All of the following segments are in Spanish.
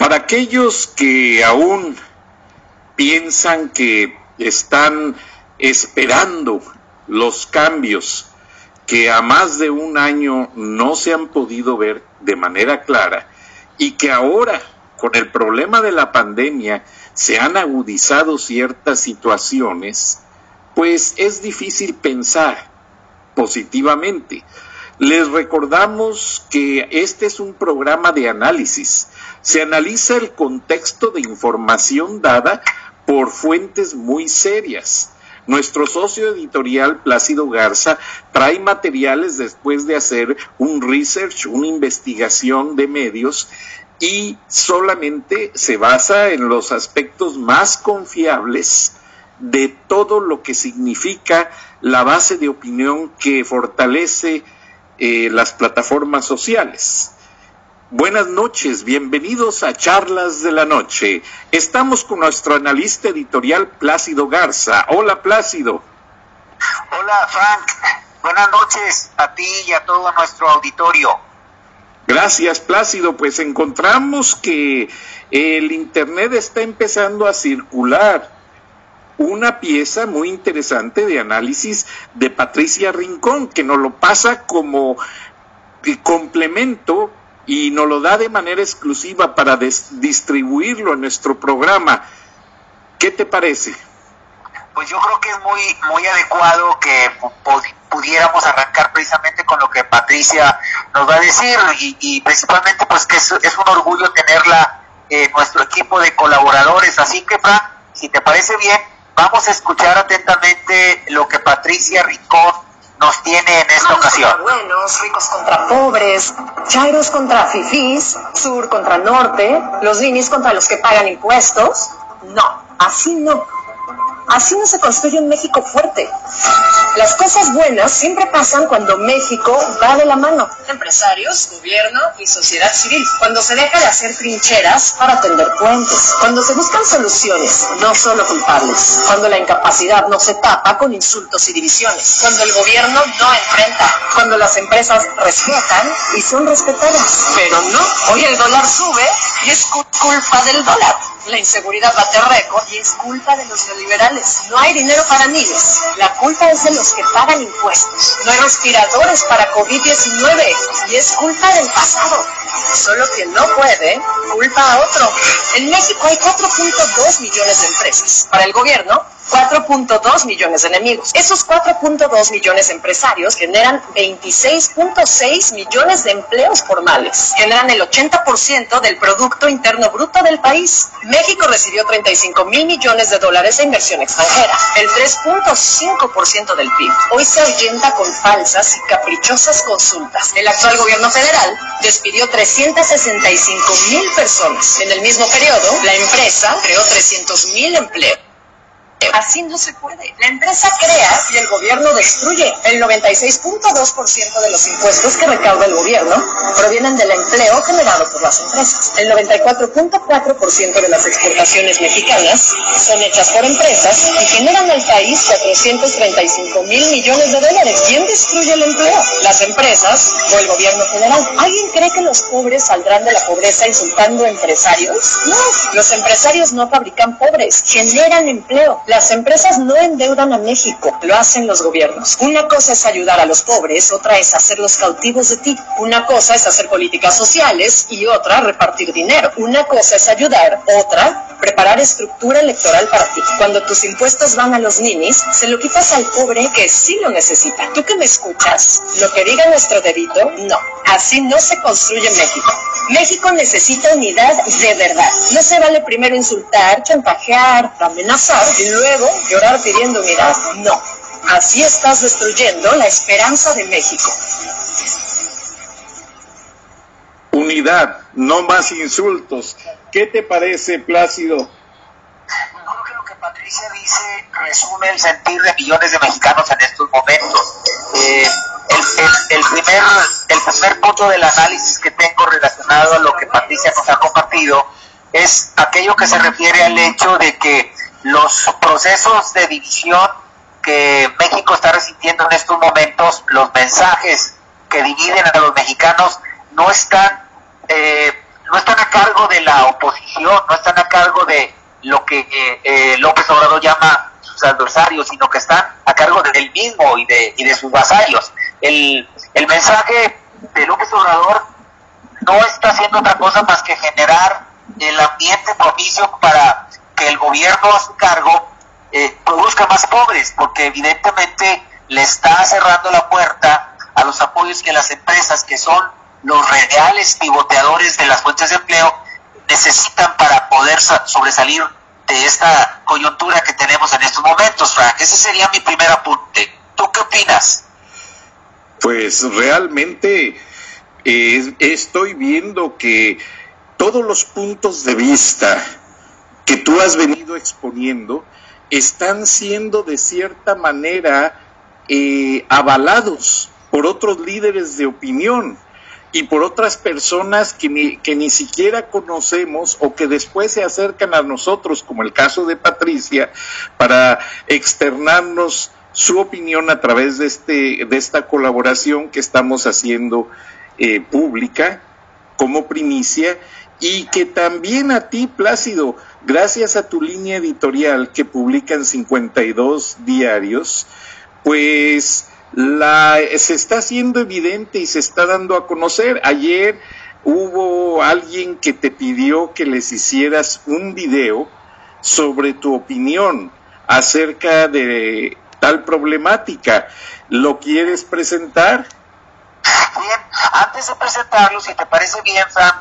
Para aquellos que aún piensan que están esperando los cambios que a más de un año no se han podido ver de manera clara y que ahora con el problema de la pandemia se han agudizado ciertas situaciones, pues es difícil pensar positivamente. Les recordamos que este es un programa de análisis. Se analiza el contexto de información dada por fuentes muy serias. Nuestro socio editorial Plácido Garza trae materiales después de hacer un research, una investigación de medios, y solamente se basa en los aspectos más confiables de todo lo que significa la base de opinión que fortalece las plataformas sociales. Buenas noches, bienvenidos a Charlas de la Noche. Estamos con nuestro analista editorial Plácido Garza. Hola, Plácido. Hola, Frank. Buenas noches a ti y a todo nuestro auditorio. Gracias, Plácido. Pues encontramos que el Internet está empezando a circular una pieza muy interesante de análisis de Patricia Rincón, que nos lo pasa como complemento y nos lo da de manera exclusiva para distribuirlo en nuestro programa. ¿Qué te parece? Pues yo creo que es muy adecuado que pudiéramos arrancar precisamente con lo que Patricia nos va a decir y principalmente pues que es un orgullo tenerla en nuestro equipo de colaboradores. Así que, Frank, si te parece bien, vamos a escuchar atentamente lo que Patricia Rincón nos tiene en esta ocasión. Contra buenos, ricos contra pobres, chairos contra fifís, sur contra norte, los ninis contra los que pagan impuestos. No, así no. Así no se construye un México fuerte. Las cosas buenas siempre pasan cuando México va de la mano. Empresarios, gobierno y sociedad civil. Cuando se deja de hacer trincheras para tender puentes. Cuando se buscan soluciones, no solo culpables. Cuando la incapacidad no se tapa con insultos y divisiones. Cuando el gobierno no enfrenta. Cuando las empresas respetan y son respetadas. Pero no, hoy el dólar sube y es culpa del dólar. La inseguridad bate récord y es culpa de los neoliberales. No hay dinero para niños. La culpa es de los que pagan impuestos. No hay respiradores para COVID-19 y es culpa del pasado. Solo quien no puede, culpa a otro. En México hay 4.2 millones de empresas. Para el gobierno, 4.2 millones de enemigos. Esos 4.2 millones de empresarios generan 26.6 millones de empleos formales. Generan el 80% del Producto Interno Bruto del país. México recibió 35 mil millones de dólares de inversión extranjera, el 3.5% del PIB. Hoy se ahuyenta con falsas y caprichosas consultas. El actual gobierno federal despidió 365 mil personas. En el mismo periodo, la empresa creó 300 mil empleos. Así no se puede. La empresa crea y el gobierno destruye. El 96.2% de los impuestos que recauda el gobierno provienen del empleo generado por las empresas. El 94.4% de las exportaciones mexicanas son hechas por empresas y generan al país 435 mil millones de dólares. ¿Quién destruye el empleo? ¿Las empresas o el gobierno federal? ¿Alguien cree que los pobres saldrán de la pobreza insultando a empresarios? No, los empresarios no fabrican pobres, generan empleo. Las empresas no endeudan a México, lo hacen los gobiernos. Una cosa es ayudar a los pobres, otra es hacerlos cautivos de ti. Una cosa es hacer políticas sociales y otra repartir dinero. Una cosa es ayudar, otra preparar estructura electoral para ti. Cuando tus impuestos van a los ninis, se lo quitas al pobre que sí lo necesita. ¿Tú que me escuchas? ¿Lo que diga nuestro dedito? No. Así no se construye México. México necesita unidad de verdad. No se vale primero insultar, chantajear, amenazar y luego llorar pidiendo unidad. No. Así estás destruyendo la esperanza de México. Unidad, no más insultos. ¿Qué te parece, Plácido? Creo que lo que Patricia dice resume el sentir de millones de mexicanos en estos momentos. El primer punto del análisis que tengo relacionado a lo que Patricia nos ha compartido es aquello que se refiere al hecho de que los procesos de división que México está resintiendo en estos momentos, los mensajes que dividen a los mexicanos no están cargo de la oposición, no están a cargo de lo que López Obrador llama sus adversarios, sino que están a cargo de él mismo y de sus vasallos. El mensaje de López Obrador no está haciendo otra cosa más que generar el ambiente propicio para que el gobierno a su cargo produzca más pobres, porque evidentemente le está cerrando la puerta a los apoyos que las empresas, que son los reales pivoteadores de las fuentes de empleo, necesitan para poder sobresalir de esta coyuntura que tenemos en estos momentos, Frank. Ese sería mi primer apunte. ¿Tú qué opinas? Pues realmente estoy viendo que todos los puntos de vista que tú has venido exponiendo están siendo de cierta manera avalados por otros líderes de opinión y por otras personas que ni siquiera conocemos o que después se acercan a nosotros, como el caso de Patricia, para externarnos su opinión a través de esta colaboración que estamos haciendo pública como primicia, y que también a ti, Plácido, gracias a tu línea editorial que publica en 52 diarios, pues se está haciendo evidente y se está dando a conocer. Ayer hubo alguien que te pidió que les hicieras un video sobre tu opinión acerca de tal problemática. ¿Lo quieres presentar? Bien, antes de presentarlo, si te parece bien, Fran,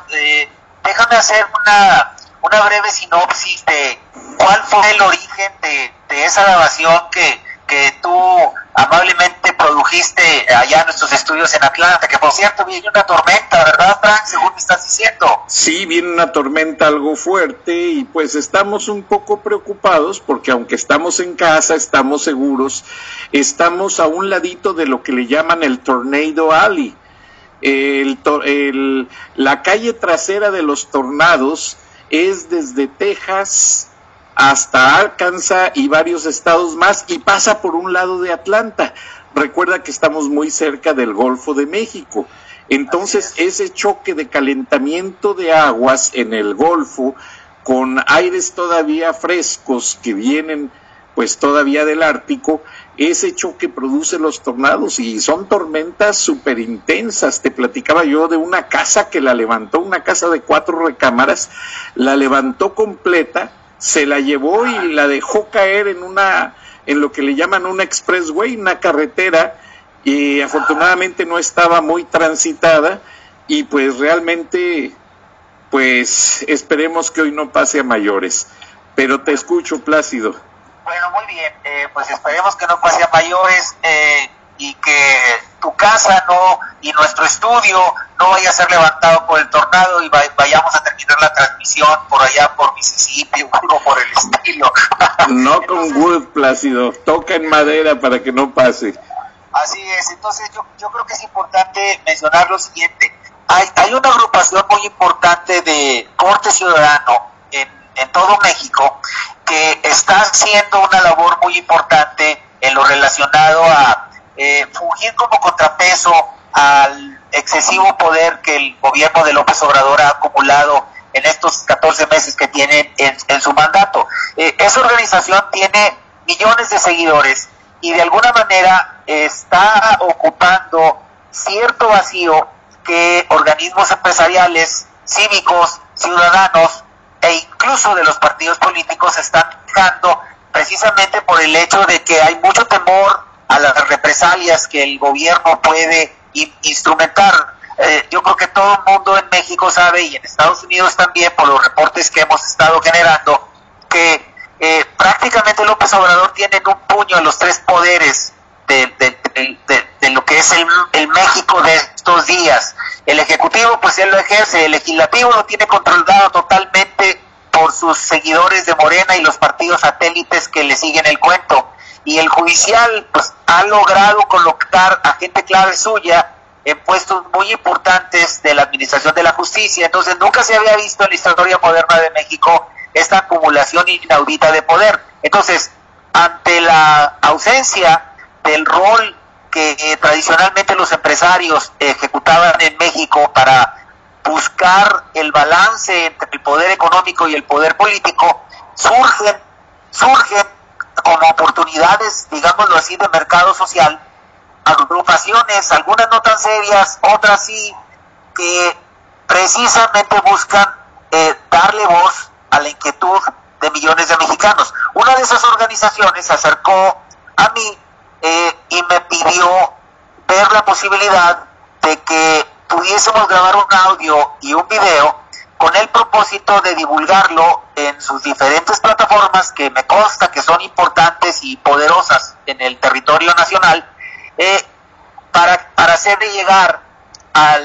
déjame hacer una breve sinopsis de cuál fue el origen de esa grabación que tú amablemente produjiste allá en nuestros estudios en Atlanta, que por cierto viene una tormenta, ¿verdad, Frank? Según me estás diciendo. Sí, viene una tormenta algo fuerte y pues estamos un poco preocupados porque aunque estamos en casa, estamos seguros, estamos a un ladito de lo que le llaman el Tornado Alley. La calle trasera de los tornados es desde Texas hasta Arkansas y varios estados más, y pasa por un lado de Atlanta. Recuerda que estamos muy cerca del Golfo de México. Entonces, ese choque de calentamiento de aguas en el Golfo, con aires todavía frescos que vienen pues todavía del Ártico, ese choque produce los tornados y son tormentas súper intensas. Te platicaba yo de una casa que la levantó, una casa de 4 recámaras, la levantó completa, se la llevó y la dejó caer en lo que le llaman una expressway, una carretera, y afortunadamente no estaba muy transitada, y pues realmente, pues esperemos que hoy no pase a mayores. Pero te escucho, Plácido. Bueno, muy bien, pues esperemos que no pase a mayores y que tu casa y nuestro estudio no vaya a ser levantado por el tornado y vayamos a terminar la transmisión por allá por Mississippi o algo por el estilo. No con wood, Plácido, toca en madera para que no pase. Así es. Entonces yo creo que es importante mencionar lo siguiente. Hay una agrupación muy importante de corte ciudadano en todo México que está haciendo una labor muy importante en lo relacionado a fungir como contrapeso al excesivo poder que el gobierno de López Obrador ha acumulado en estos 14 meses que tiene en su mandato. Esa organización tiene millones de seguidores y de alguna manera está ocupando cierto vacío que organismos empresariales, cívicos, ciudadanos e incluso de los partidos políticos están dejando, precisamente por el hecho de que hay mucho temor a las represalias que el gobierno puede instrumentar. Yo creo que todo el mundo en México sabe, y en Estados Unidos también, por los reportes que hemos estado generando, que prácticamente López Obrador tiene en un puño los 3 poderes de lo que es el México de estos días. El Ejecutivo, pues él lo ejerce; el Legislativo lo tiene controlado totalmente por sus seguidores de Morena y los partidos satélites que le siguen el cuento. Y el Judicial, pues ha logrado colocar a gente clave suya en puestos muy importantes de la administración de la justicia. Entonces nunca se había visto en la historia moderna de México esta acumulación inaudita de poder. Entonces, ante la ausencia del rol que tradicionalmente los empresarios ejecutaban en México para buscar el balance entre el poder económico y el poder político, surgen como oportunidades, digámoslo así, de mercado social, agrupaciones, algunas no tan serias, otras sí, que precisamente buscan darle voz a la inquietud de millones de mexicanos. Una de esas organizaciones se acercó a mí y me pidió ver la posibilidad de que pudiésemos grabar un audio y un video con el propósito de divulgarlo en sus diferentes plataformas, que me consta que son importantes y poderosas en el territorio nacional, para hacerle llegar a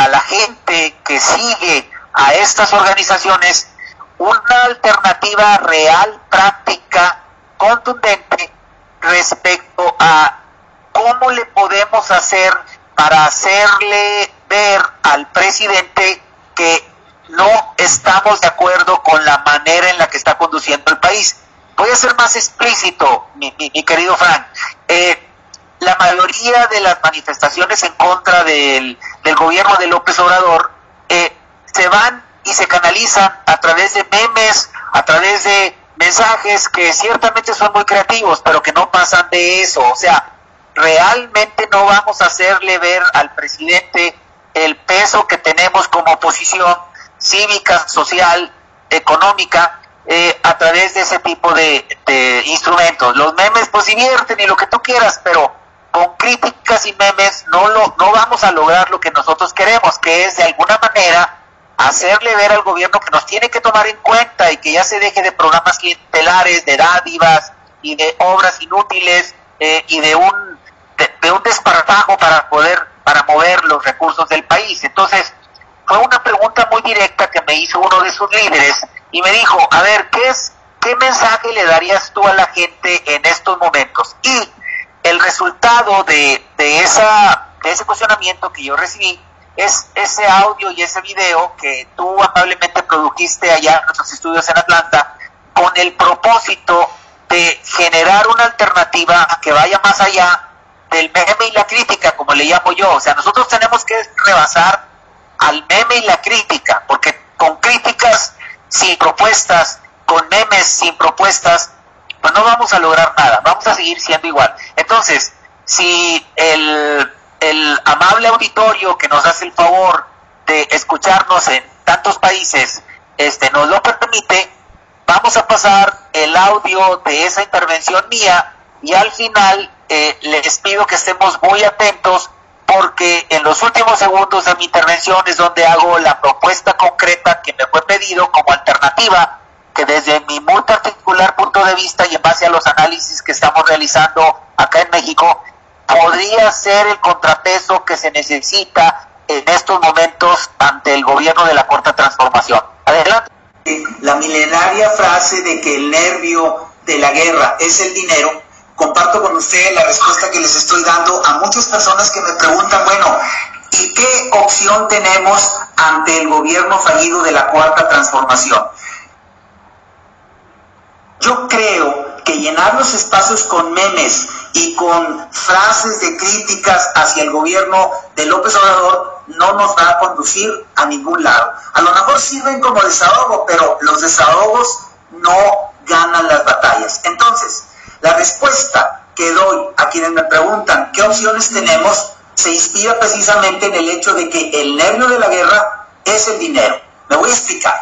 la gente que sigue a estas organizaciones una alternativa real, práctica, contundente respecto a cómo le podemos hacer para hacerle ver al presidente que no estamos de acuerdo con la manera en la que está conduciendo el país. Voy a ser más explícito, mi querido Frank. La mayoría de las manifestaciones en contra del gobierno de López Obrador se van y se canalizan a través de memes, a través de mensajes que ciertamente son muy creativos, pero que no pasan de eso. O sea, realmente no vamos a hacerle ver al presidente el peso que tenemos como oposición cívica, social, económica, a través de ese tipo de instrumentos. Los memes pues divierten y lo que tú quieras, pero con críticas y memes no vamos a lograr lo que nosotros queremos, que es de alguna manera hacerle ver al gobierno que nos tiene que tomar en cuenta y que ya se deje de programas clientelares, de dádivas y de obras inútiles y de un desparpajo para mover los recursos del país. Entonces, fue una pregunta muy directa que me hizo uno de sus líderes y me dijo, a ver, ¿qué mensaje le darías tú a la gente en estos momentos? Y el resultado de ese cuestionamiento que yo recibí es ese audio y ese video que tú amablemente produjiste allá en nuestros estudios en Atlanta, con el propósito de generar una alternativa que vaya más allá del meme y la crítica, como le llamo yo. O sea, nosotros tenemos que rebasar al meme y la crítica, porque con críticas sin propuestas, con memes sin propuestas, pues no vamos a lograr nada, vamos a seguir siendo igual. Entonces, si el amable auditorio que nos hace el favor de escucharnos en tantos países nos lo permite, vamos a pasar el audio de esa intervención mía y al final les pido que estemos muy atentos, porque en los últimos segundos de mi intervención es donde hago la propuesta concreta que me fue pedido como alternativa, que desde mi muy particular punto de vista y en base a los análisis que estamos realizando acá en México, podría ser el contrapeso que se necesita en estos momentos ante el gobierno de la Cuarta Transformación. Adelante. La milenaria frase de que el nervio de la guerra es el dinero, comparto con ustedes la respuesta que les estoy dando a muchas personas que me preguntan, bueno, ¿y qué opción tenemos ante el gobierno fallido de la Cuarta Transformación? Yo creo que llenar los espacios con memes y con frases de críticas hacia el gobierno de López Obrador no nos va a conducir a ningún lado. A lo mejor sirven como desahogo, pero los desahogos no ganan las batallas. Entonces, la respuesta que doy a quienes me preguntan qué opciones tenemos se inspira precisamente en el hecho de que el nervio de la guerra es el dinero. Me voy a explicar.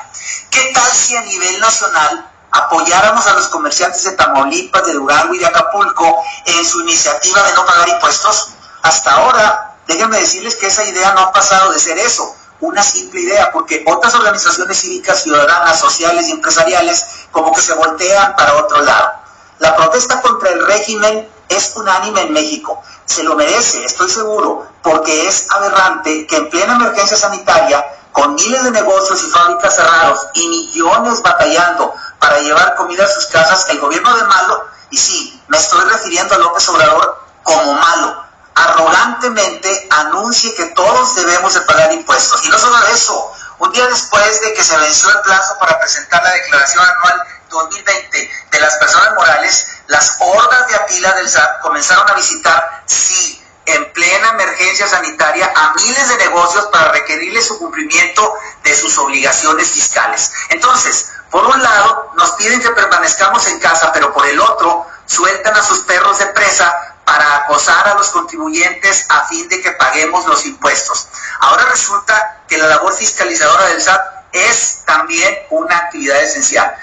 ¿Qué tal si a nivel nacional apoyáramos a los comerciantes de Tamaulipas, de Durango y de Acapulco en su iniciativa de no pagar impuestos? Hasta ahora, déjenme decirles que esa idea no ha pasado de ser eso, una simple idea, porque otras organizaciones cívicas, ciudadanas, sociales y empresariales como que se voltean para otro lado. La protesta contra el régimen es unánime en México. Se lo merece, estoy seguro, porque es aberrante que en plena emergencia sanitaria, con miles de negocios y fábricas cerrados y millones batallando para llevar comida a sus casas, el gobierno de malo, y sí, me estoy refiriendo a López Obrador como malo, arrogantemente anuncie que todos debemos de pagar impuestos. Y no solo eso, un día después de que se venció el plazo para presentar la declaración anual 2020 de las personas morales, las hordas de apila del SAT comenzaron a visitar, sí, en plena emergencia sanitaria a miles de negocios para requerirles su cumplimiento de sus obligaciones fiscales. Entonces, por un lado, nos piden que permanezcamos en casa, pero por el otro, sueltan a sus perros de presa para acosar a los contribuyentes a fin de que paguemos los impuestos. Ahora resulta que la labor fiscalizadora del SAT es también una actividad esencial.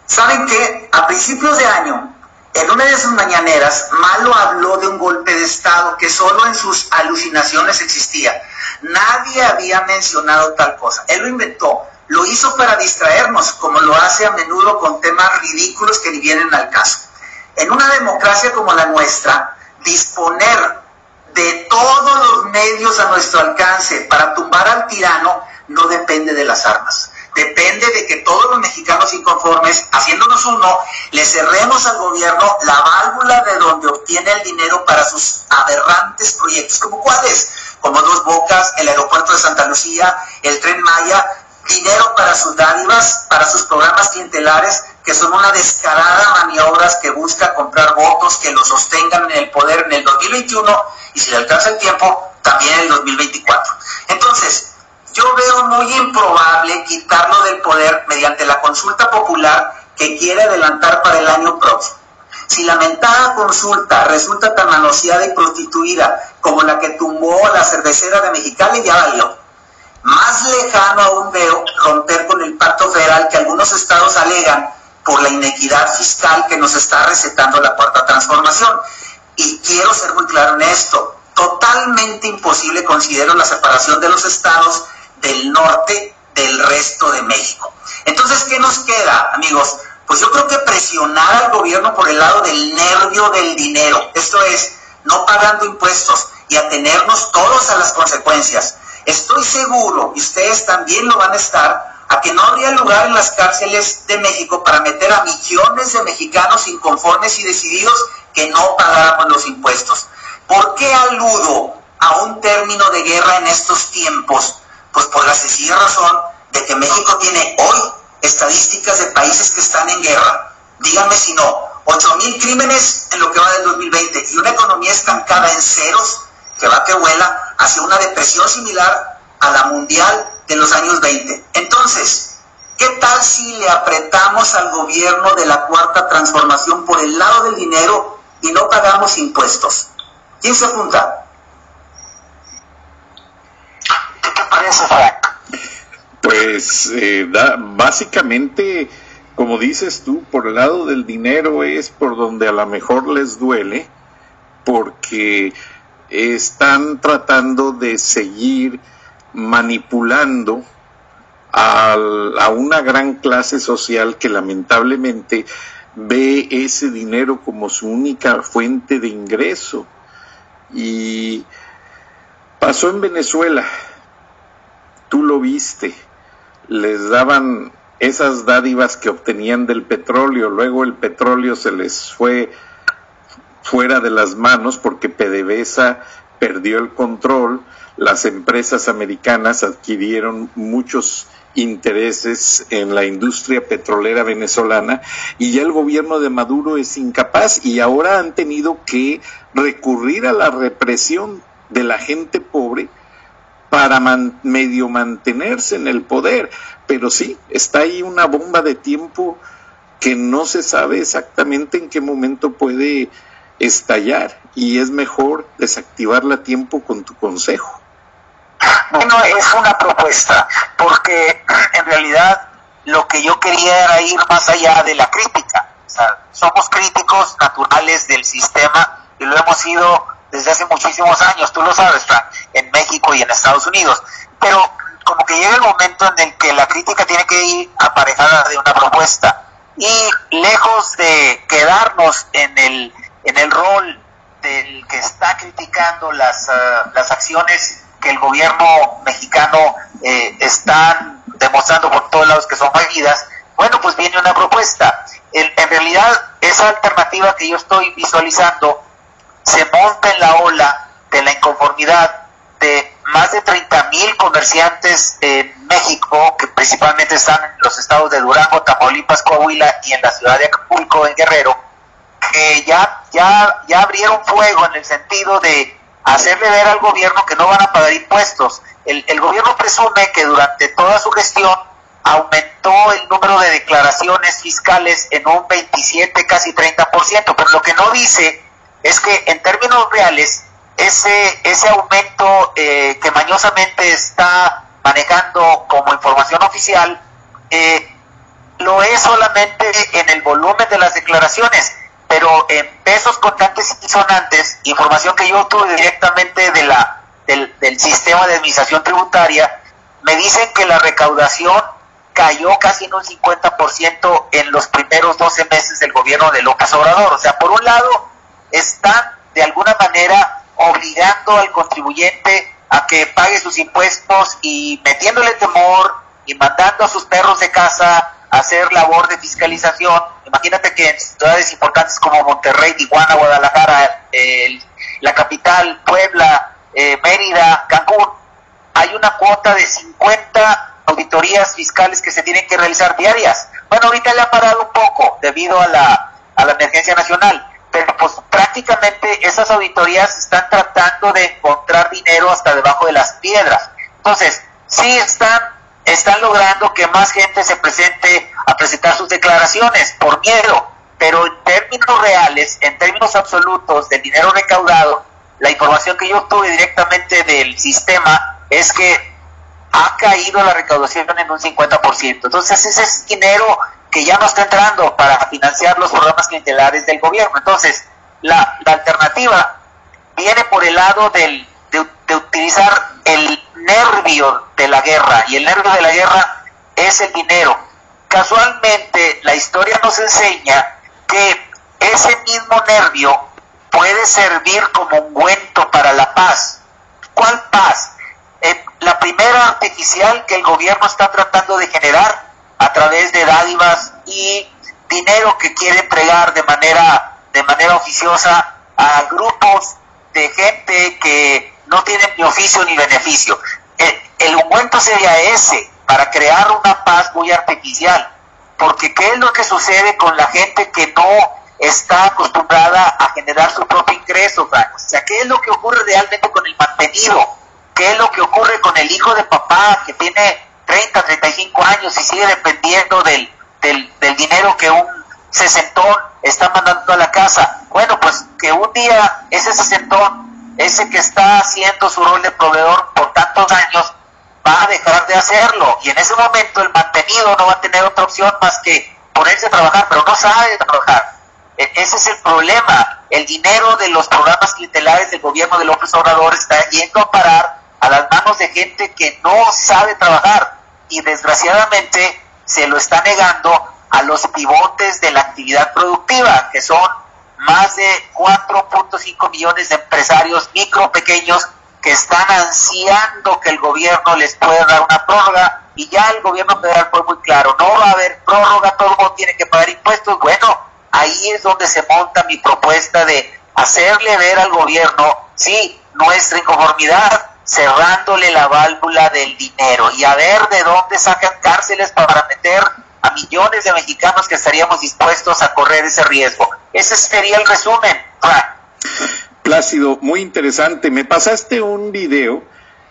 ¿Saben qué? A principios de año, en una de sus mañaneras, Malo habló de un golpe de Estado que solo en sus alucinaciones existía. Nadie había mencionado tal cosa. Él lo inventó. Lo hizo para distraernos, como lo hace a menudo con temas ridículos que ni vienen al caso. En una democracia como la nuestra, disponer de todos los medios a nuestro alcance para tumbar al tirano no depende de las armas. Depende de que todos los mexicanos inconformes, haciéndonos uno, le cerremos al gobierno la válvula de donde obtiene el dinero para sus aberrantes proyectos. ¿Como cuáles? Como Dos Bocas, el aeropuerto de Santa Lucía, el Tren Maya, dinero para sus dádivas, para sus programas clientelares, que son una descarada maniobras que busca comprar votos que lo sostengan en el poder en el 2021 y, si le alcanza el tiempo, también en el 2024. Entonces, yo veo muy improbable quitarlo del poder mediante la consulta popular que quiere adelantar para el año próximo. Si la mentada consulta resulta tan manoseada y prostituida como la que tumbó la cervecera de Mexicali, ya valió. Más lejano aún veo romper con el pacto federal que algunos estados alegan por la inequidad fiscal que nos está recetando la Cuarta Transformación. Y quiero ser muy claro en esto, totalmente imposible considero la separación de los estados del norte del resto de México. Entonces, ¿qué nos queda, amigos? Pues yo creo que presionar al gobierno por el lado del nervio del dinero, esto es, no pagando impuestos y atenernos todos a las consecuencias. Estoy seguro, y ustedes también lo van a estar, a que no habría lugar en las cárceles de México para meter a millones de mexicanos inconformes y decididos que no pagáramos los impuestos. ¿Por qué aludo a un término de guerra en estos tiempos? Pues por la sencilla razón de que México tiene hoy estadísticas de países que están en guerra. Díganme si no, 8,000 crímenes en lo que va del 2020 y una economía estancada en ceros que va que vuela hacia una depresión similar a la mundial de los años 20. Entonces, ¿qué tal si le apretamos al gobierno de la Cuarta Transformación por el lado del dinero y no pagamos impuestos? ¿Quién se apunta? ¿Qué te parece, Frank? Pues básicamente, como dices tú, por el lado del dinero es por donde a lo mejor les duele, porque están tratando de seguir manipulando a una gran clase social que lamentablemente ve ese dinero como su única fuente de ingreso. Y pasó en Venezuela, tú lo viste, les daban esas dádivas que obtenían del petróleo, luego el petróleo se les fue fuera de las manos porque PDVSA perdió el control, las empresas americanas adquirieron muchos intereses en la industria petrolera venezolana y ya el gobierno de Maduro es incapaz y ahora han tenido que recurrir a la represión de la gente pobre para medio mantenerse en el poder, pero sí, está ahí una bomba de tiempo que no se sabe exactamente en qué momento puede estallar y es mejor desactivarla a tiempo con tu consejo. Bueno, es una propuesta, porque en realidad lo que yo quería era ir más allá de la crítica. O sea, somos críticos naturales del sistema y lo hemos sido desde hace muchísimos años, tú lo sabes, Frank, en México y en Estados Unidos. Pero como que llega el momento en el que la crítica tiene que ir aparejada de una propuesta. Y lejos de quedarnos en el rol del que está criticando las acciones que el gobierno mexicano están demostrando por todos lados que son fallidas, bueno, pues viene una propuesta. En realidad, esa alternativa que yo estoy visualizando se monta en la ola de la inconformidad de más de 30,000 comerciantes en México, que principalmente están en los estados de Durango, Tamaulipas, Coahuila y en la ciudad de Acapulco, en Guerrero, que ya abrieron fuego en el sentido de hacerle ver al gobierno que no van a pagar impuestos. El gobierno presume que durante toda su gestión aumentó el número de declaraciones fiscales en un 27, casi 30%, pero lo que no dice es que en términos reales ese aumento que mañosamente está manejando como información oficial lo es solamente en el volumen de las declaraciones, pero en pesos contantes y sonantes, información que yo tuve directamente del sistema de administración tributaria, me dicen que la recaudación cayó casi en un 50% en los primeros 12 meses del gobierno de López Obrador. O sea, por un lado, están de alguna manera obligando al contribuyente a que pague sus impuestos y metiéndole temor y mandando a sus perros de casa a hacer labor de fiscalización. Imagínate que en ciudades importantes como Monterrey, Tijuana, Guadalajara, la capital, Puebla, Mérida, Cancún, hay una cuota de 50 auditorías fiscales que se tienen que realizar diarias. Bueno, ahorita le ha parado un poco debido a la emergencia nacional, pero pues prácticamente esas auditorías están tratando de encontrar dinero hasta debajo de las piedras. Entonces, sí están logrando que más gente se presente a presentar sus declaraciones por miedo, pero en términos reales, en términos absolutos del dinero recaudado, la información que yo tuve directamente del sistema es que ha caído la recaudación en un 50%. Entonces ese es dinero que ya no está entrando para financiar los programas clientelares del gobierno. Entonces la alternativa viene por el lado de utilizar el nervio de la guerra, y el nervio de la guerra es el dinero. Casualmente la historia nos enseña que ese mismo nervio puede servir como ungüento para la paz. ¿Cuál paz? La primera artificial que el gobierno está tratando de generar a través de dádivas y dinero que quiere entregar de manera oficiosa a grupos de gente que no tienen ni oficio ni beneficio. El ungüento sería ese, para crear una paz muy artificial, porque ¿qué es lo que sucede con la gente que no está acostumbrada a generar su propio ingreso, Frank? O sea, ¿qué es lo que ocurre realmente con el mantenido? ¿Qué es lo que ocurre con el hijo de papá que tiene 30, 35 años y sigue dependiendo del dinero que un sesentón está mandando a la casa? Bueno, pues que un día ese sesentón, ese que está haciendo su rol de proveedor por tantos años, va a dejar de hacerlo, y en ese momento el mantenido no va a tener otra opción más que ponerse a trabajar, pero no sabe trabajar. Ese es el problema. El dinero de los programas clientelares del gobierno de López Obrador está yendo a parar a las manos de gente que no sabe trabajar, y desgraciadamente se lo está negando a los pivotes de la actividad productiva, que son más de 4.5 millones de empresarios micro, pequeños, que están ansiando que el gobierno les pueda dar una prórroga, y ya el gobierno federal fue muy claro: no va a haber prórroga, todo el mundo tiene que pagar impuestos. Bueno, ahí es donde se monta mi propuesta de hacerle ver al gobierno, sí, nuestra inconformidad, cerrándole la válvula del dinero, y a ver de dónde sacan cárceles para meter a millones de mexicanos que estaríamos dispuestos a correr ese riesgo. Ese sería el resumen, Frank. Plácido, muy interesante. Me pasaste un video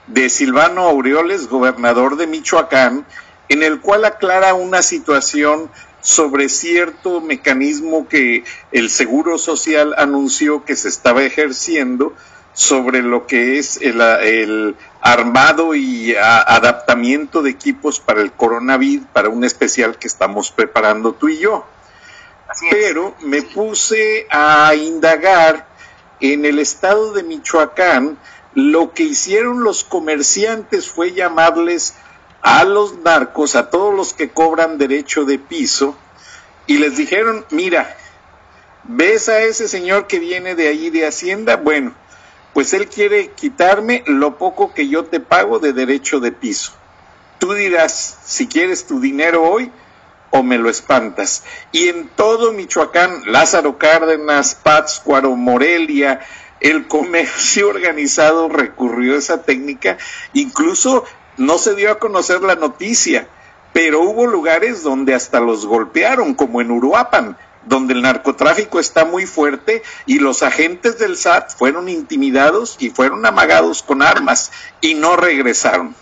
de Silvano Aureoles, gobernador de Michoacán, en el cual aclara una situación sobre cierto mecanismo que el Seguro Social anunció que se estaba ejerciendo sobre lo que es el armado y adaptamiento de equipos para el coronavirus, para un especial que estamos preparando tú y yo. Pero me puse a indagar en el estado de Michoacán. Lo que hicieron los comerciantes fue llamarles a los narcos, a todos los que cobran derecho de piso, y les dijeron: mira, ¿ves a ese señor que viene de ahí de Hacienda? Bueno, pues él quiere quitarme lo poco que yo te pago de derecho de piso. Tú dirás si quieres tu dinero hoy o me lo espantas. Y en todo Michoacán, Lázaro Cárdenas, Pátzcuaro, Morelia, el comercio organizado recurrió a esa técnica. Incluso no se dio a conocer la noticia, pero hubo lugares donde hasta los golpearon, como en Uruapan. donde el narcotráfico está muy fuerte y los agentes del SAT fueron intimidados y fueron amagados con armas y no regresaron.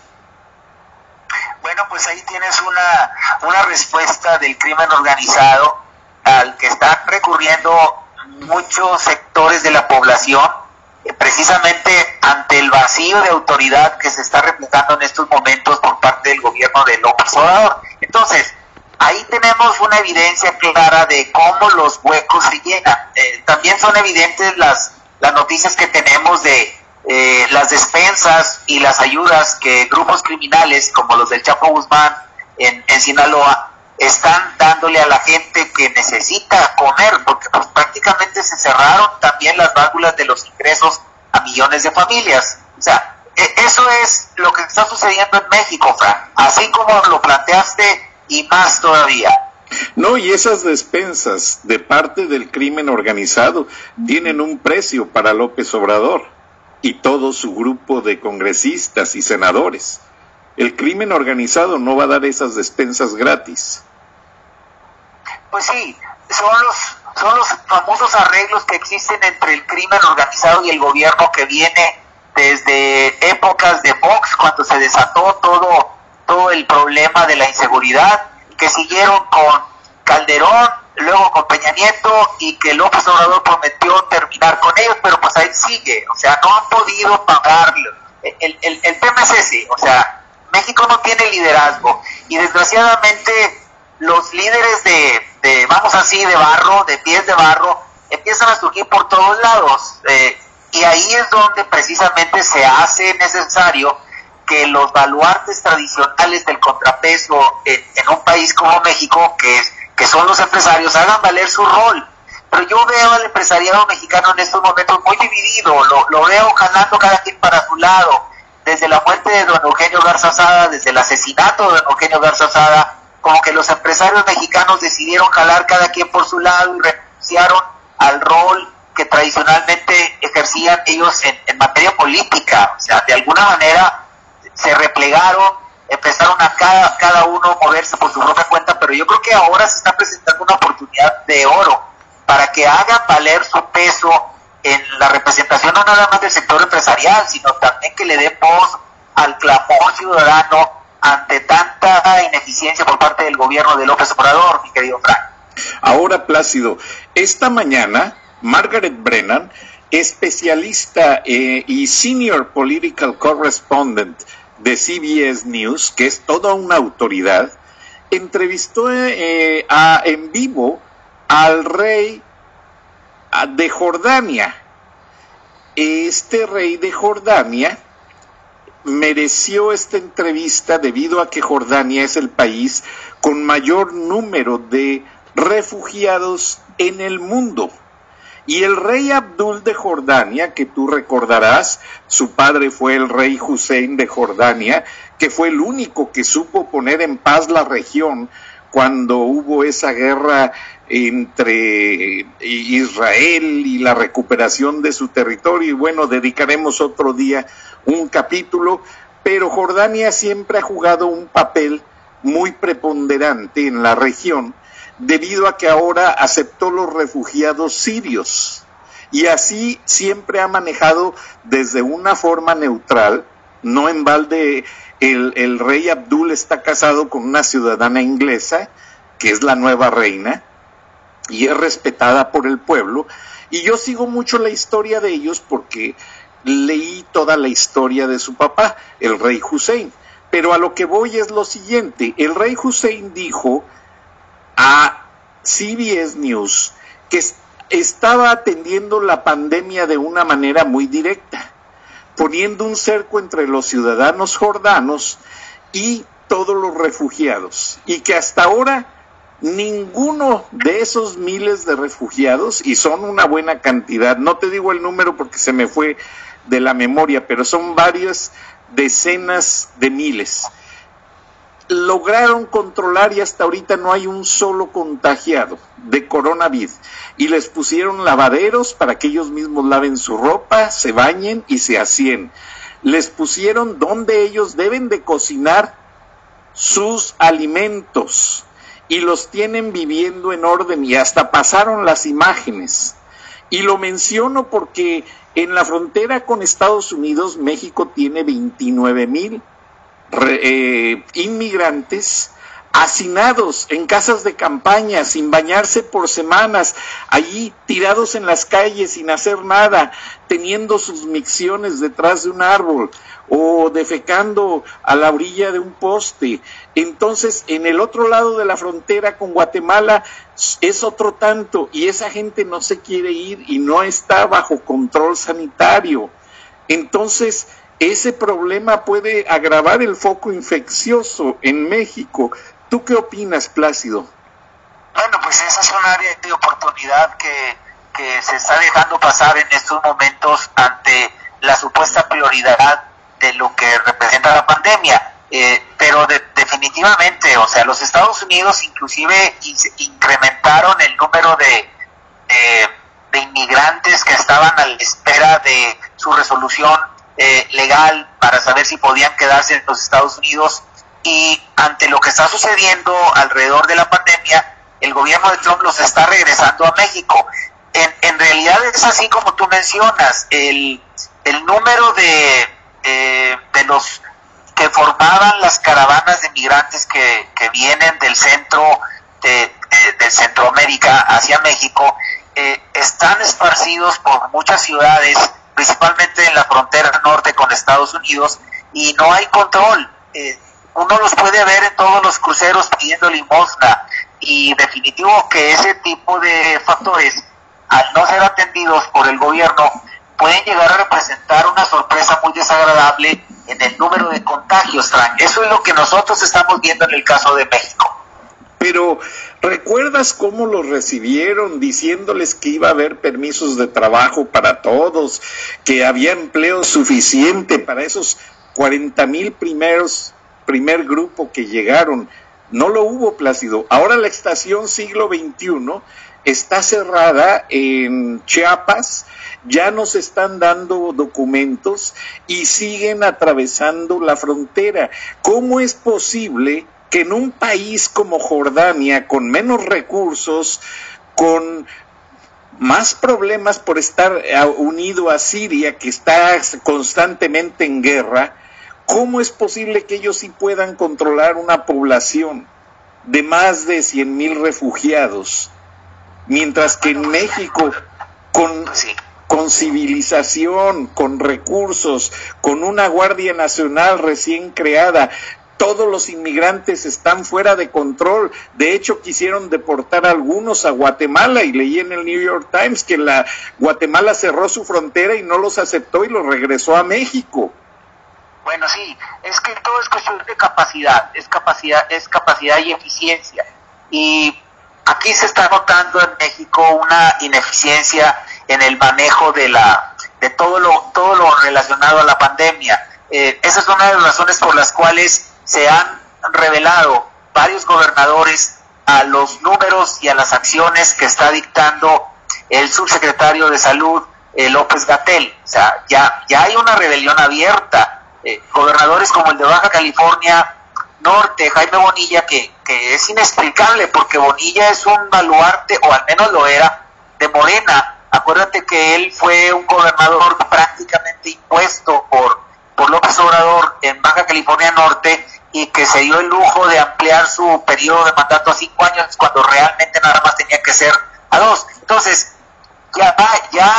Bueno, pues ahí tienes una respuesta del crimen organizado al que están recurriendo muchos sectores de la población, precisamente ante el vacío de autoridad que se está replicando en estos momentos por parte del gobierno de López Obrador. Entonces, ahí tenemos una evidencia clara de cómo los huecos se llenan. También son evidentes las noticias que tenemos de las despensas y las ayudas que grupos criminales como los del Chapo Guzmán en Sinaloa están dándole a la gente que necesita comer, porque pues prácticamente se cerraron también las válvulas de los ingresos a millones de familias. O sea, eso es lo que está sucediendo en México, Fran, así como lo planteaste y más todavía. No, y esas despensas de parte del crimen organizado tienen un precio para López Obrador y todo su grupo de congresistas y senadores. El crimen organizado no va a dar esas despensas gratis. Pues sí, son los famosos arreglos que existen entre el crimen organizado y el gobierno, que viene desde épocas de Vox, cuando se desató todo el problema de la inseguridad, que siguieron con Calderón, luego con Peña Nieto, y que López Obrador prometió terminar con ellos, pero pues ahí sigue. O sea, no han podido pagarlo. El tema es ese, o sea, México no tiene liderazgo, y desgraciadamente los líderes de vamos así, de barro, de pies de barro, empiezan a surgir por todos lados, y ahí es donde precisamente se hace necesario que los baluartes tradicionales del contrapeso en un país como México, que son los empresarios, hagan valer su rol. Pero yo veo al empresariado mexicano en estos momentos muy dividido, lo veo jalando cada quien para su lado, desde la muerte de don Eugenio Garza Sada, desde el asesinato de don Eugenio Garza Sada, como que los empresarios mexicanos decidieron jalar cada quien por su lado y renunciaron al rol que tradicionalmente ejercían ellos en materia política. O sea, de alguna manera se replegaron, empezaron a cada uno moverse por su propia cuenta, pero yo creo que ahora se está presentando una oportunidad de oro para que hagan valer su peso en la representación no nada más del sector empresarial, sino también que le dé voz al clamor ciudadano ante tanta ineficiencia por parte del gobierno de López Obrador, mi querido Frank. Ahora, Plácido, esta mañana Margaret Brennan, especialista y senior political correspondent de CBS News, que es toda una autoridad, entrevistó en vivo al rey de Jordania. Este rey de Jordania mereció esta entrevista debido a que Jordania es el país con mayor número de refugiados en el mundo. Y el rey Abdul de Jordania, que tú recordarás, su padre fue el rey Hussein de Jordania, que fue el único que supo poner en paz la región cuando hubo esa guerra entre Israel y la recuperación de su territorio. Y bueno, dedicaremos otro día un capítulo, pero Jordania siempre ha jugado un papel muy preponderante en la región, debido a que ahora aceptó los refugiados sirios, y así siempre ha manejado desde una forma neutral. No en balde el rey Abdul está casado con una ciudadana inglesa, que es la nueva reina, y es respetada por el pueblo, y yo sigo mucho la historia de ellos porque leí toda la historia de su papá, el rey Hussein. Pero a lo que voy es lo siguiente: el rey Hussein dijo a CBS News que estaba atendiendo la pandemia de una manera muy directa, poniendo un cerco entre los ciudadanos jordanos y todos los refugiados, y que hasta ahora ninguno de esos miles de refugiados, y son una buena cantidad, no te digo el número porque se me fue de la memoria, pero son varias decenas de miles, lograron controlar, y hasta ahorita no hay un solo contagiado de coronavirus, y les pusieron lavaderos para que ellos mismos laven su ropa, se bañen y se aseen. Les pusieron donde ellos deben de cocinar sus alimentos, y los tienen viviendo en orden y hasta pasaron las imágenes. Y lo menciono porque en la frontera con Estados Unidos, México tiene 29,000 inmigrantes hacinados en casas de campaña, sin bañarse por semanas, allí tirados en las calles sin hacer nada, teniendo sus micciones detrás de un árbol o defecando a la orilla de un poste. Entonces, en el otro lado de la frontera con Guatemala es otro tanto, y esa gente no se quiere ir y no está bajo control sanitario. Entonces, ese problema puede agravar el foco infeccioso en México. ¿Tú qué opinas, Plácido? Bueno, pues esa es un área de oportunidad que se está dejando pasar en estos momentos ante la supuesta prioridad de lo que representa la pandemia. Pero definitivamente, o sea, los Estados Unidos inclusive incrementaron el número de inmigrantes que estaban a la espera de su resolución legal para saber si podían quedarse en los Estados Unidos. Y ante lo que está sucediendo alrededor de la pandemia, el gobierno de Trump los está regresando a México. En realidad es así como tú mencionas, el número de los que formaban las caravanas de migrantes que vienen del centro de Centroamérica hacia México, están esparcidos por muchas ciudades, principalmente en la frontera norte con Estados Unidos, y no hay control. Uno los puede ver en todos los cruceros pidiendo limosna, y definitivo que ese tipo de factores, al no ser atendidos por el gobierno, pueden llegar a representar una sorpresa muy desagradable en el número de contagios, Frank. Eso es lo que nosotros estamos viendo en el caso de México. Pero, ¿recuerdas cómo los recibieron diciéndoles que iba a haber permisos de trabajo para todos, que había empleo suficiente para esos 40,000 primer grupo que llegaron? No lo hubo, Plácido. Ahora la estación Siglo XXI está cerrada en Chiapas, ya nos están dando documentos y siguen atravesando la frontera. ¿Cómo es posible que en un país como Jordania, con menos recursos, con más problemas por estar unido a Siria, que está constantemente en guerra, cómo es posible que ellos sí puedan controlar una población de más de 100,000 refugiados, mientras que en México, con civilización, con recursos, con una Guardia Nacional recién creada, todos los inmigrantes están fuera de control? De hecho, quisieron deportar a algunos a Guatemala, y leí en el New York Times que Guatemala cerró su frontera y no los aceptó y los regresó a México. Bueno, sí, es que todo es cuestión de capacidad, es capacidad y eficiencia. Y aquí se está notando en México una ineficiencia en el manejo de todo lo relacionado a la pandemia. Esa es una de las razones por las cuales se han revelado varios gobernadores a los números y a las acciones que está dictando el subsecretario de Salud, López-Gatell. O sea, ya hay una rebelión abierta. Gobernadores como el de Baja California Norte, Jaime Bonilla, que es inexplicable, porque Bonilla es un baluarte, o al menos lo era, de Morena. Acuérdate que él fue un gobernador prácticamente impuesto por López Obrador en Baja California Norte, y que se dio el lujo de ampliar su periodo de mandato a 5 años, cuando realmente nada más tenía que ser a 2. Entonces, ya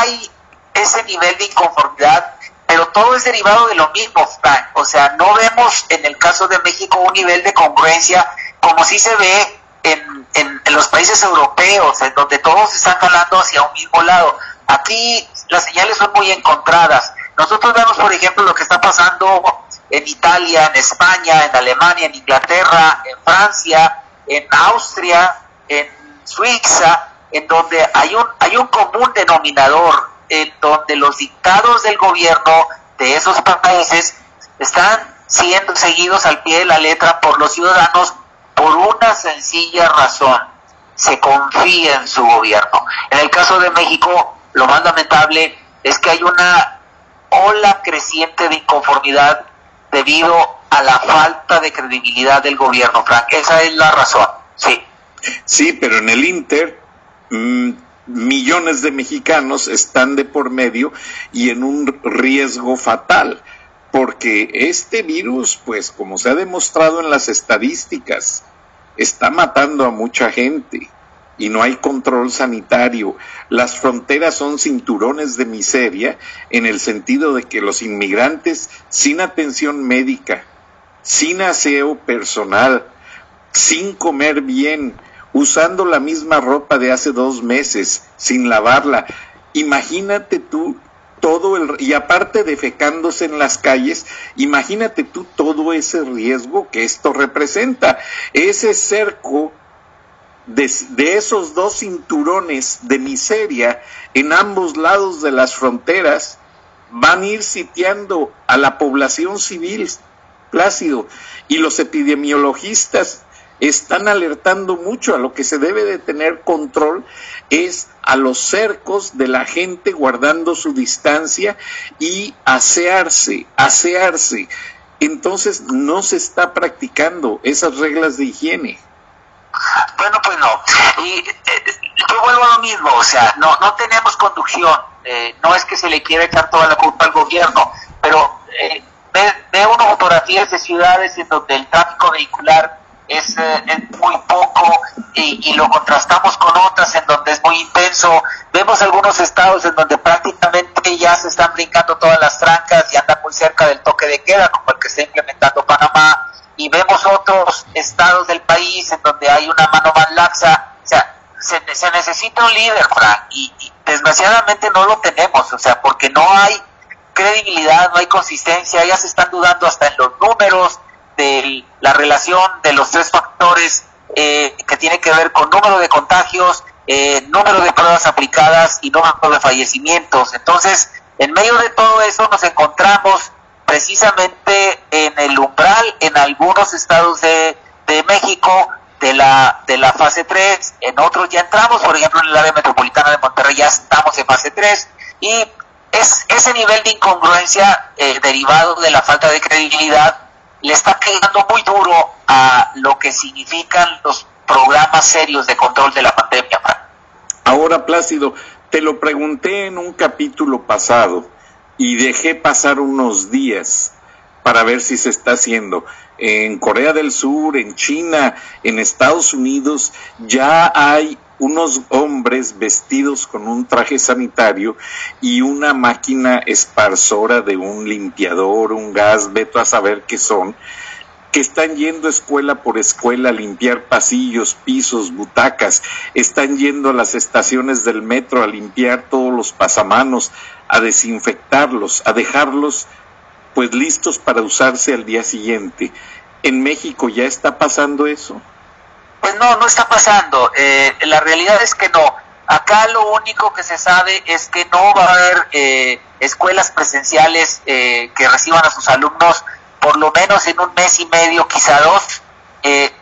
hay ese nivel de inconformidad, pero todo es derivado de lo mismo, Frank. O sea, no vemos en el caso de México un nivel de congruencia como sí se ve en los países europeos, en donde todos están jalando hacia un mismo lado. Aquí las señales son muy encontradas. Nosotros vemos, por ejemplo, lo que está pasando en Italia, en España, en Alemania, en Inglaterra, en Francia, en Austria, en Suiza, en donde hay un común denominador, en donde los dictados del gobierno de esos países están siendo seguidos al pie de la letra por los ciudadanos por una sencilla razón: se confía en su gobierno. En el caso de México, lo más lamentable es que hay una ola creciente de inconformidad debido a la falta de credibilidad del gobierno, Frank. Esa es la razón, sí. Sí, pero en el Inter, millones de mexicanos están de por medio y en un riesgo fatal, porque este virus, pues como se ha demostrado en las estadísticas, está matando a mucha gente y no hay control sanitario. Las fronteras son cinturones de miseria en el sentido de que los inmigrantes sin atención médica, sin aseo personal, sin comer bien, usando la misma ropa de hace 2 meses, sin lavarla. Imagínate tú y aparte defecándose en las calles, imagínate tú todo ese riesgo que esto representa. Ese cerco de esos 2 cinturones de miseria en ambos lados de las fronteras van a ir sitiando a la población civil, Plácido, y los epidemiologistas están alertando mucho. A lo que se debe de tener control es a los cercos de la gente guardando su distancia y asearse. Entonces no se está practicando esas reglas de higiene. Bueno, pues no. Y yo vuelvo a lo mismo, o sea, no tenemos conducción. No es que se le quiera echar toda la culpa al gobierno, pero ve uno fotografías de ciudades en donde el tráfico vehicular es muy poco y lo contrastamos con otras en donde es muy intenso. Vemos algunos estados en donde prácticamente ya se están brincando todas las trancas y andan muy cerca del toque de queda, como el que está implementando Panamá, y vemos otros estados del país en donde hay una mano más laxa. O sea, se necesita un líder, Frank, y desgraciadamente no lo tenemos, o sea, porque no hay credibilidad, no hay consistencia, ya se están dudando hasta en los números de la relación de los 3 factores que tiene que ver con número de contagios, número de pruebas aplicadas y número de fallecimientos. Entonces, en medio de todo eso nos encontramos precisamente en el umbral en algunos estados de México de la fase 3, en otros ya entramos, por ejemplo en el área metropolitana de Monterrey ya estamos en fase 3, y es ese nivel de incongruencia derivado de la falta de credibilidad le está pegando muy duro a lo que significan los programas serios de control de la pandemia. Ahora, Plácido, te lo pregunté en un capítulo pasado y dejé pasar unos días para ver si se está haciendo. En Corea del Sur, en China, en Estados Unidos, ya hay unos hombres vestidos con un traje sanitario y una máquina esparsora de un limpiador, un gas, veto a saber qué son, que están yendo escuela por escuela a limpiar pasillos, pisos, butacas, están yendo a las estaciones del metro a limpiar todos los pasamanos, a desinfectarlos, a dejarlos pues listos para usarse al día siguiente. ¿En México ya está pasando eso? Pues no está pasando. La realidad es que no. Acá lo único que se sabe es que no va a haber escuelas presenciales que reciban a sus alumnos por lo menos en 1 mes y medio, quizá 2.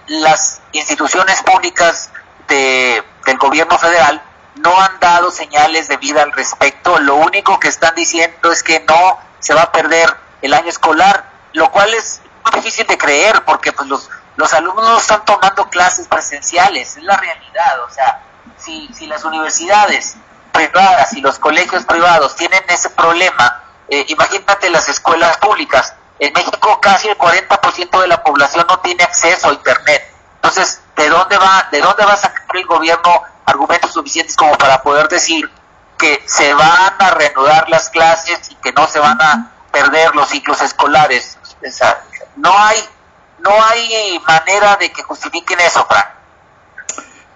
Las instituciones públicas del gobierno federal no han dado señales de vida al respecto. Lo único que están diciendo es que no se va a perder el año escolar, lo cual es muy difícil de creer porque pues los alumnos no están tomando clases presenciales, es la realidad. O sea, si las universidades privadas y los colegios privados tienen ese problema, imagínate las escuelas públicas. En México casi el 40% de la población no tiene acceso a internet. Entonces, ¿de dónde va a sacar el gobierno argumentos suficientes como para poder decir que se van a reanudar las clases y que no se van a perder los ciclos escolares? O sea, no hay manera de que justifiquen eso, Frank.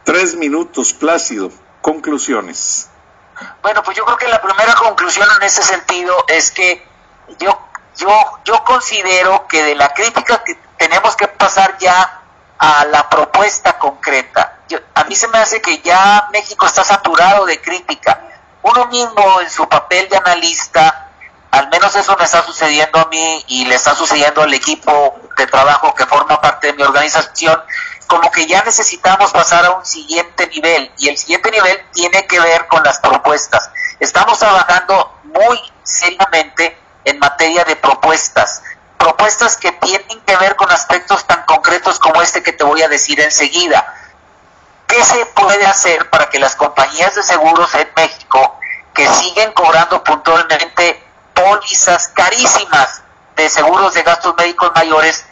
3 minutos, Plácido. Conclusiones. Bueno, pues yo creo que la primera conclusión en ese sentido es que yo considero que de la crítica que tenemos que pasar ya a la propuesta concreta. A mí se me hace que ya México está saturado de crítica. Uno mismo en su papel de analista, al menos eso me está sucediendo a mí y le está sucediendo al equipo de trabajo que forma parte de mi organización, como que ya necesitamos pasar a un siguiente nivel, y el siguiente nivel tiene que ver con las propuestas. Estamos trabajando muy seriamente en materia de propuestas que tienen que ver con aspectos tan concretos como este que te voy a decir enseguida. ¿qué se puede hacer para que las compañías de seguros en México, que siguen cobrando puntualmente pólizas carísimas de seguros de gastos médicos mayores,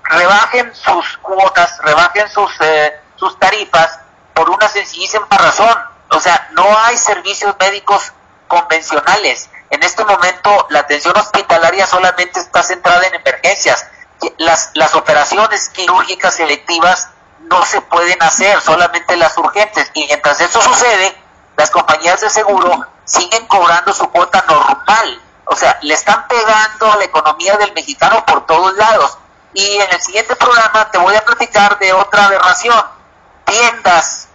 rebajen sus cuotas, rebajen sus tarifas por una sencillísima razón? O sea, no hay servicios médicos convencionales. En este momento la atención hospitalaria solamente está centrada en emergencias. Las operaciones quirúrgicas selectivas no se pueden hacer, solamente las urgentes. Y mientras eso sucede, las compañías de seguro siguen cobrando su cuota normal. O sea, le están pegando a la economía del mexicano por todos lados. Y en el siguiente programa te voy a platicar de otra aberración. Tiendas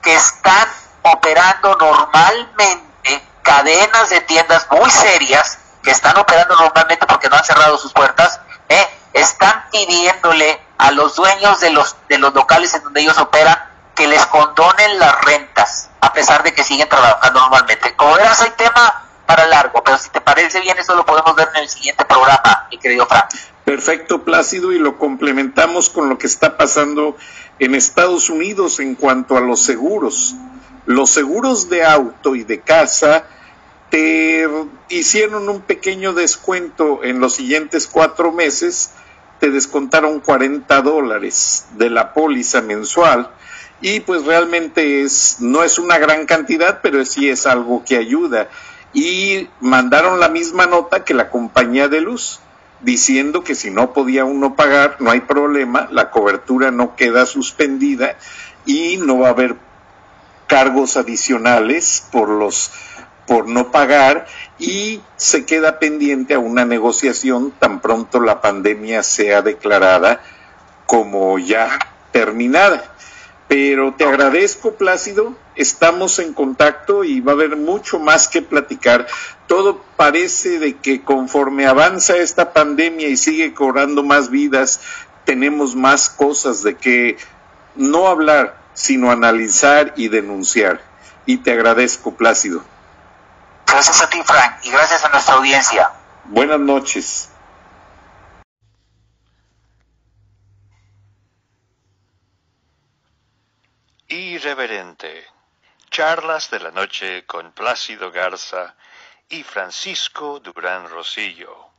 que están operando normalmente, cadenas de tiendas muy serias, que están operando normalmente porque no han cerrado sus puertas, están pidiéndole a los dueños de los locales en donde ellos operan que les condonen las rentas, a pesar de que siguen trabajando normalmente. Como verás, hay tema para largo, pero si te parece bien, eso lo podemos ver en el siguiente programa, mi querido Frank. Perfecto, Plácido, y lo complementamos con lo que está pasando en Estados Unidos en cuanto a los seguros. Los seguros de auto y de casa te hicieron un pequeño descuento en los siguientes 4 meses, te descontaron $40 de la póliza mensual, y pues realmente no es una gran cantidad, pero sí es algo que ayuda. Y mandaron la misma nota que la compañía de luz, diciendo que si no podía uno pagar, no hay problema, la cobertura no queda suspendida y no va a haber cargos adicionales por no pagar, y se queda pendiente a una negociación tan pronto la pandemia sea declarada como ya terminada. Pero te agradezco, Plácido, estamos en contacto y va a haber mucho más que platicar. Todo parece de que conforme avanza esta pandemia y sigue cobrando más vidas, tenemos más cosas de que no hablar, sino analizar y denunciar. Y te agradezco, Plácido. Gracias a ti, Frank, y gracias a nuestra audiencia. Buenas noches. Irreverente. Charlas de la noche con Plácido Garza y Francisco Durán Rosillo.